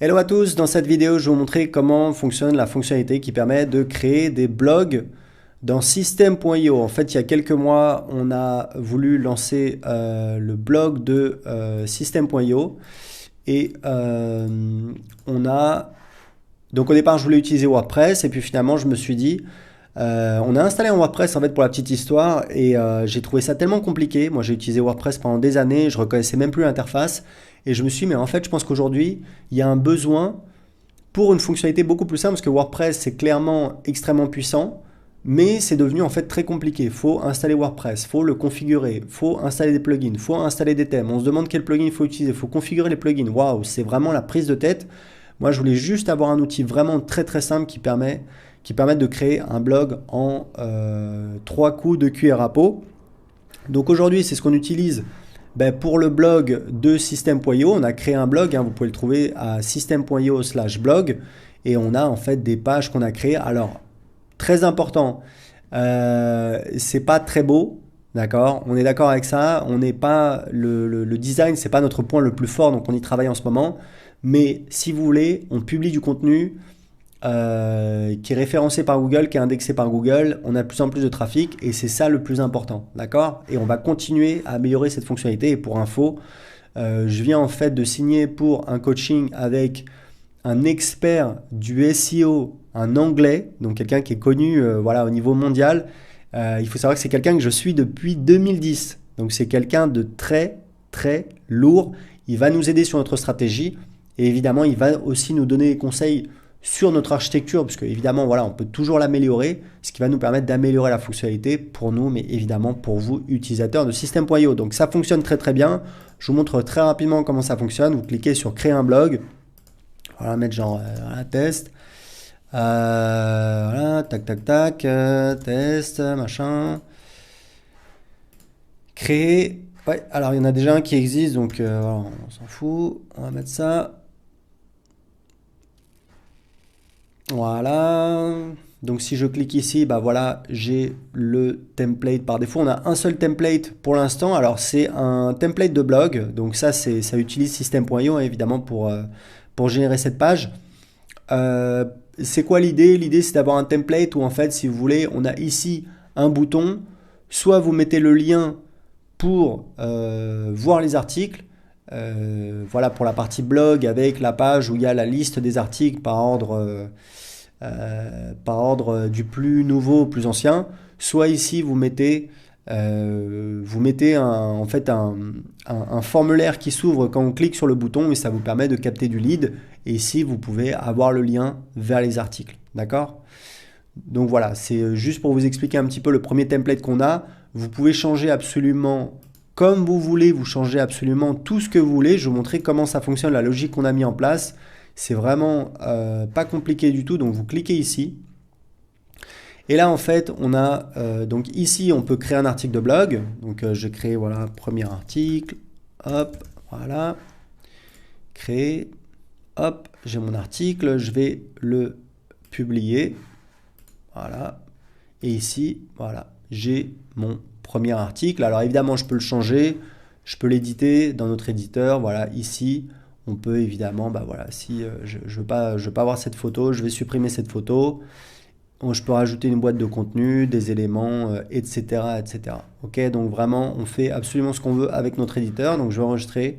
Hello à tous, dans cette vidéo je vais vous montrer comment fonctionne la fonctionnalité qui permet de créer des blogs dans System.io. En fait, il y a quelques mois, on a voulu lancer le blog de System.io et on a... Donc au départ, je voulais utiliser WordPress et puis finalement, je me suis dit, on a installé un WordPress en fait pour la petite histoire et j'ai trouvé ça tellement compliqué. Moi, j'ai utilisé WordPress pendant des années, je reconnaissais même plus l'interface et je me suis dit, mais en fait, je pense qu'aujourd'hui, il y a un besoin pour une fonctionnalité beaucoup plus simple parce que WordPress, c'est clairement extrêmement puissant, mais c'est devenu en fait très compliqué. Il faut installer WordPress, il faut le configurer, il faut installer des plugins, il faut installer des thèmes. On se demande quel plugin il faut utiliser, il faut configurer les plugins. Waouh, c'est vraiment la prise de tête. Moi, je voulais juste avoir un outil vraiment très très simple qui permet de créer un blog en 3 coups de cuillère à peau. Donc aujourd'hui, c'est ce qu'on utilise pour le blog de System.io. On a créé un blog, hein, vous pouvez le trouver à system.io/blog et on a en fait des pages qu'on a créées. Alors, très important, c'est pas très beau, d'accord? On est d'accord avec ça. On n'est pas le design, c'est pas notre point le plus fort, donc on y travaille en ce moment. Mais si vous voulez, on publie du contenu qui est référencé par Google, qui est indexé par Google. On a de plus en plus de trafic et c'est ça le plus important, d'accord? Et on va continuer à améliorer cette fonctionnalité. Et pour info, je viens en fait de signer pour un coaching avec un expert du SEO, un anglais, donc quelqu'un qui est connu voilà, au niveau mondial. Il faut savoir que c'est quelqu'un que je suis depuis 2010. Donc c'est quelqu'un de très très lourd. Il va nous aider sur notre stratégie et évidemment il va aussi nous donner des conseils sur notre architecture, parce que évidemment voilà, on peut toujours l'améliorer, ce qui va nous permettre d'améliorer la fonctionnalité pour nous, mais évidemment pour vous, utilisateurs de System.io. Donc ça fonctionne très très bien. Je vous montre très rapidement comment ça fonctionne. Vous cliquez sur créer un blog. Voilà, mettre genre voilà, test. Voilà, tac tac tac, test, machin. Créer. Ouais, alors il y en a déjà un qui existe, donc voilà, on s'en fout. On va mettre ça. Voilà. Donc si je clique ici, bah voilà, j'ai le template par défaut. On a un seul template pour l'instant. Alors c'est un template de blog. Donc ça utilise System.io hein, évidemment pour générer cette page. Euh, c'est quoi l'idée? L'idée c'est d'avoir un template où en fait, si vous voulez, on a ici un bouton. Soit vous mettez le lien pour voir les articles. Voilà pour la partie blog avec la page où il y a la liste des articles par ordre du plus nouveau au plus ancien. Soit ici vous mettez en fait un formulaire qui s'ouvre quand on clique sur le bouton et ça vous permet de capter du lead. Et ici vous pouvez avoir le lien vers les articles. D'accord? Donc voilà, c'est juste pour vous expliquer un petit peu le premier template qu'on a. Vous pouvez changer absolument comme vous voulez, vous changez absolument tout ce que vous voulez. Je vais vous montrer comment ça fonctionne, la logique qu'on a mis en place. C'est vraiment pas compliqué du tout. Donc vous cliquez ici. Et là en fait, on a donc ici on peut créer un article de blog. Donc je crée voilà premier article. Hop, voilà. Créer. Hop, j'ai mon article. Je vais le publier. Voilà. Et ici, voilà, j'ai mon premier article. Alors évidemment, je peux le changer, je peux l'éditer dans notre éditeur. Voilà, ici, on peut évidemment, bah voilà, si je veux pas avoir cette photo, je vais supprimer cette photo. Je peux rajouter une boîte de contenu, des éléments, etc., etc. Ok, donc vraiment, on fait absolument ce qu'on veut avec notre éditeur. Donc je vais enregistrer.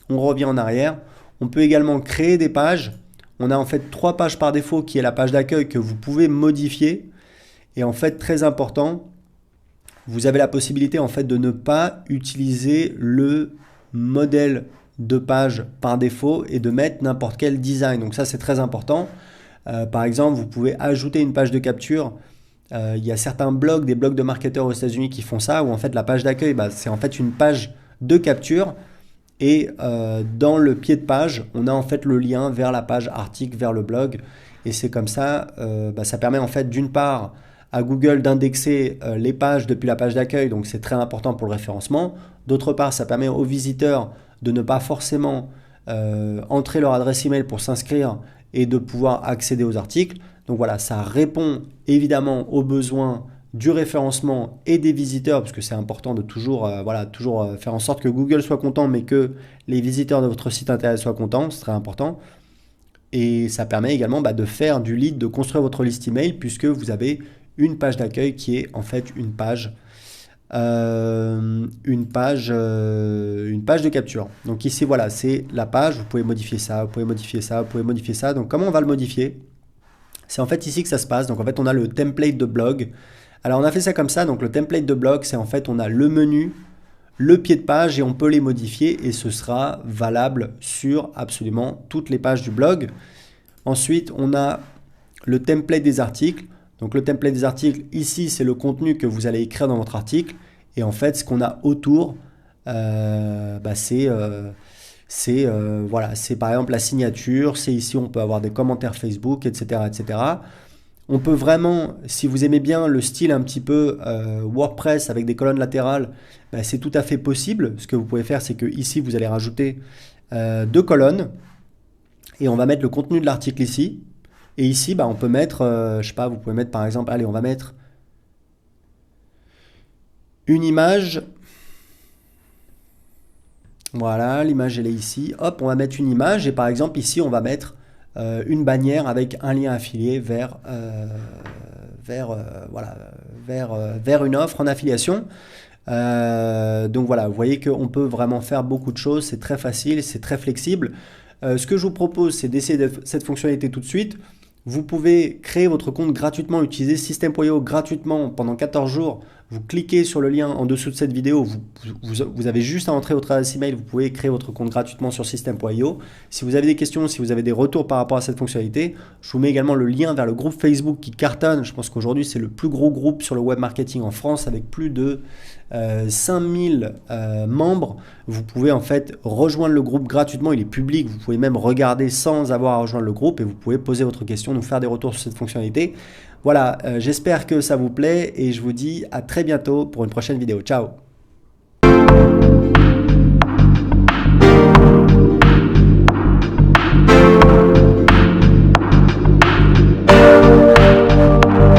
On revient en arrière. On peut également créer des pages. On a en fait 3 pages par défaut qui est la page d'accueil que vous pouvez modifier. Et en fait, très important, vous avez la possibilité en fait de ne pas utiliser le modèle de page par défaut et de mettre n'importe quel design. Donc ça, c'est très important. Par exemple, vous pouvez ajouter une page de capture. Il y a certains blogs, des blogs de marketeurs aux États-Unis qui font ça, où en fait la page d'accueil, bah, c'est en fait une page de capture. Et dans le pied de page, on a en fait le lien vers la page article, vers le blog. Et c'est comme ça, bah, ça permet en fait d'une part à Google d'indexer les pages depuis la page d'accueil, donc c'est très important pour le référencement. D'autre part, ça permet aux visiteurs de ne pas forcément entrer leur adresse email pour s'inscrire et de pouvoir accéder aux articles. Donc voilà, ça répond évidemment aux besoins du référencement et des visiteurs, parce que c'est important de toujours, toujours faire en sorte que Google soit content, mais que les visiteurs de votre site internet soient contents, c'est très important. Et ça permet également de faire du lead, de construire votre liste email puisque vous avez une page d'accueil qui est en fait une page de capture. Donc ici, voilà, c'est la page. Vous pouvez modifier ça, vous pouvez modifier ça, vous pouvez modifier ça. Donc comment on va le modifier? C'est en fait ici que ça se passe. Donc en fait, on a le template de blog. Alors on a fait ça comme ça. Donc le template de blog, c'est en fait, on a le menu, le pied de page et on peut les modifier et ce sera valable sur absolument toutes les pages du blog. Ensuite, on a le template des articles. Donc le template des articles, ici, c'est le contenu que vous allez écrire dans votre article. Et en fait, ce qu'on a autour, voilà, c'est par exemple la signature. C'est ici, on peut avoir des commentaires Facebook, etc., etc. On peut vraiment, si vous aimez bien le style un petit peu WordPress avec des colonnes latérales, c'est tout à fait possible. Ce que vous pouvez faire, c'est que ici, vous allez rajouter deux colonnes et on va mettre le contenu de l'article ici. Et ici, on peut mettre, je sais pas, vous pouvez mettre par exemple, allez, on va mettre une image. Voilà, l'image elle est ici. Hop, on va mettre une image et par exemple ici, on va mettre une bannière avec un lien affilié vers une offre en affiliation. Donc voilà, vous voyez qu'on peut vraiment faire beaucoup de choses, c'est très facile, c'est très flexible. Ce que je vous propose, c'est d'essayer cette fonctionnalité tout de suite. Vous pouvez créer votre compte gratuitement, utiliser System.io gratuitement pendant 14 jours. Vous cliquez sur le lien en dessous de cette vidéo, vous avez juste à entrer votre adresse email, vous pouvez créer votre compte gratuitement sur System.io. Si vous avez des questions, si vous avez des retours par rapport à cette fonctionnalité, je vous mets également le lien vers le groupe Facebook qui cartonne. Je pense qu'aujourd'hui c'est le plus gros groupe sur le web marketing en France avec plus de 5000 membres. Vous pouvez en fait rejoindre le groupe gratuitement, il est public, vous pouvez même regarder sans avoir à rejoindre le groupe et vous pouvez poser votre question, nous faire des retours sur cette fonctionnalité. Voilà, j'espère que ça vous plaît et je vous dis à très bientôt pour une prochaine vidéo. Ciao!